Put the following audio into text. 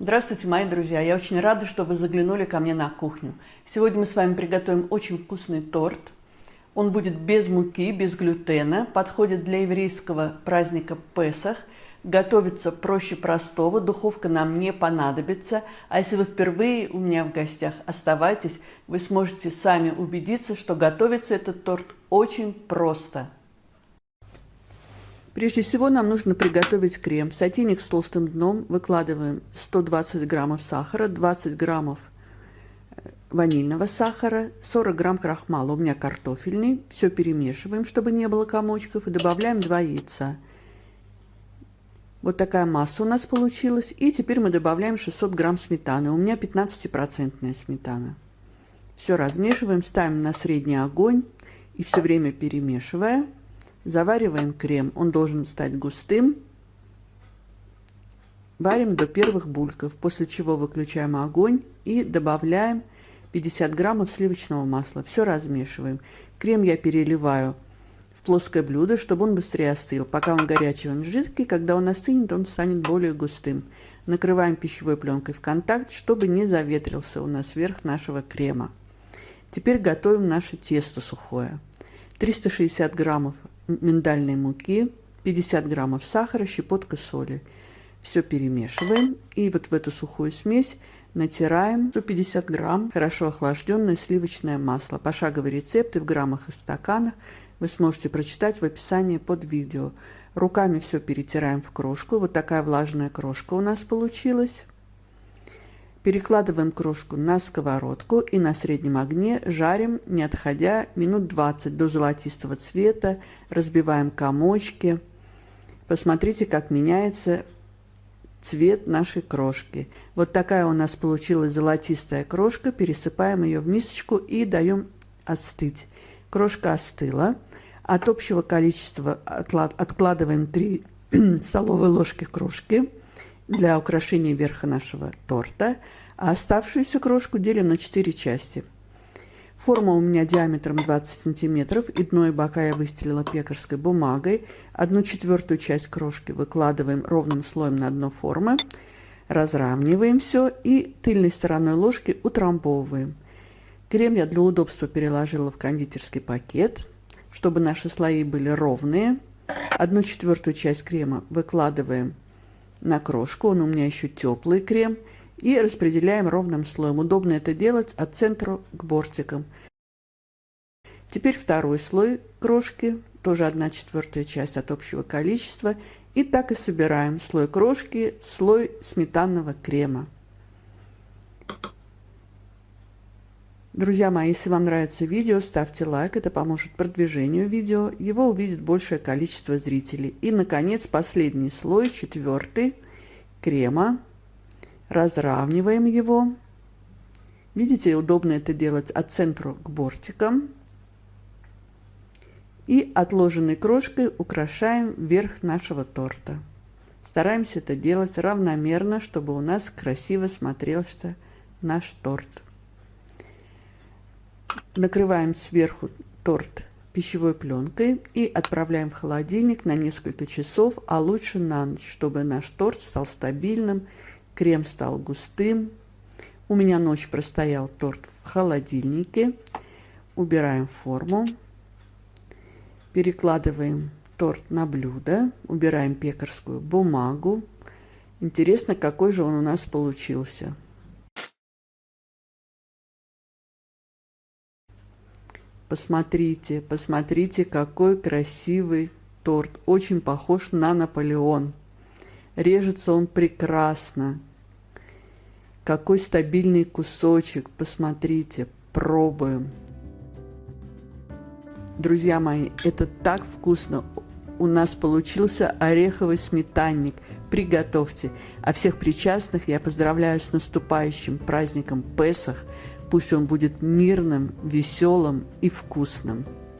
Здравствуйте, мои друзья! Я очень рада, что вы заглянули ко мне на кухню. Сегодня мы с вами приготовим очень вкусный торт. Он будет без муки, без глютена, подходит для еврейского праздника Песах. Готовится проще простого, духовка нам не понадобится. А если вы впервые у меня в гостях, оставайтесь, вы сможете сами убедиться, что готовится этот торт очень просто. Прежде всего нам нужно приготовить крем. В сотейник с толстым дном выкладываем 120 граммов сахара, 20 граммов ванильного сахара, 40 грамм крахмала, у меня картофельный. Все перемешиваем, чтобы не было комочков, и добавляем 2 яйца. Вот такая масса у нас получилась. И теперь мы добавляем 600 грамм сметаны. У меня 15% сметана. Все размешиваем, ставим на средний огонь и все время перемешивая. Завариваем крем, он должен стать густым. Варим до первых бульков, после чего выключаем огонь и добавляем 50 граммов сливочного масла. Все размешиваем. Крем я переливаю в плоское блюдо, чтобы он быстрее остыл. Пока он горячий, он жидкий. Когда он остынет, он станет более густым. Накрываем пищевой пленкой в контакт, чтобы не заветрился у нас верх нашего крема. Теперь готовим наше тесто сухое. 360 граммов миндальной муки, 50 граммов сахара, щепотка соли. Все перемешиваем. И вот в эту сухую смесь натираем 150 грамм хорошо охлажденное сливочное масло. Пошаговый рецепт и в граммах и в стаканах вы сможете прочитать в описании под видео. Руками все перетираем в крошку. Вот такая влажная крошка у нас получилась. Перекладываем крошку на сковородку и на среднем огне жарим, не отходя, минут 20 до золотистого цвета. Разбиваем комочки. Посмотрите, как меняется цвет нашей крошки. Вот такая у нас получилась золотистая крошка. Пересыпаем ее в мисочку и даем остыть. Крошка остыла. От общего количества откладываем 3 столовые ложки крошки для украшения верха нашего торта, а оставшуюся крошку делим на 4 части. Форма у меня диаметром 20 сантиметров, и дно и бока я выстелила пекарской бумагой. 1/4 часть крошки выкладываем ровным слоем на дно формы, разравниваем все и тыльной стороной ложки утрамбовываем. Крем я для удобства переложила в кондитерский пакет, чтобы наши слои были ровные. 1/4 часть крема выкладываем на крошку, он у меня еще теплый крем, и распределяем ровным слоем. Удобно это делать от центра к бортикам. Теперь второй слой крошки, тоже 1/4 часть от общего количества, и так и собираем слой крошки, слой сметанного крема. Друзья мои, если вам нравится видео, ставьте лайк, это поможет продвижению видео, его увидит большее количество зрителей. И, наконец, последний слой, 4-й, крема. Разравниваем его. Видите, удобно это делать от центра к бортикам. И отложенной крошкой украшаем верх нашего торта. Стараемся это делать равномерно, чтобы у нас красиво смотрелся наш торт. Накрываем сверху торт пищевой пленкой и отправляем в холодильник на несколько часов, а лучше на ночь, чтобы наш торт стал стабильным, крем стал густым. У меня ночь простоял торт в холодильнике. Убираем форму, перекладываем торт на блюдо, убираем пекарскую бумагу. Интересно, какой же он у нас получился. Посмотрите, посмотрите, какой красивый торт. Очень похож на Наполеон. Режется он прекрасно. Какой стабильный кусочек. Посмотрите, пробуем. Друзья мои, это так вкусно. У нас получился ореховый сметанник. Приготовьте. А всех причастных я поздравляю с наступающим праздником Песах. Пусть он будет мирным, веселым и вкусным.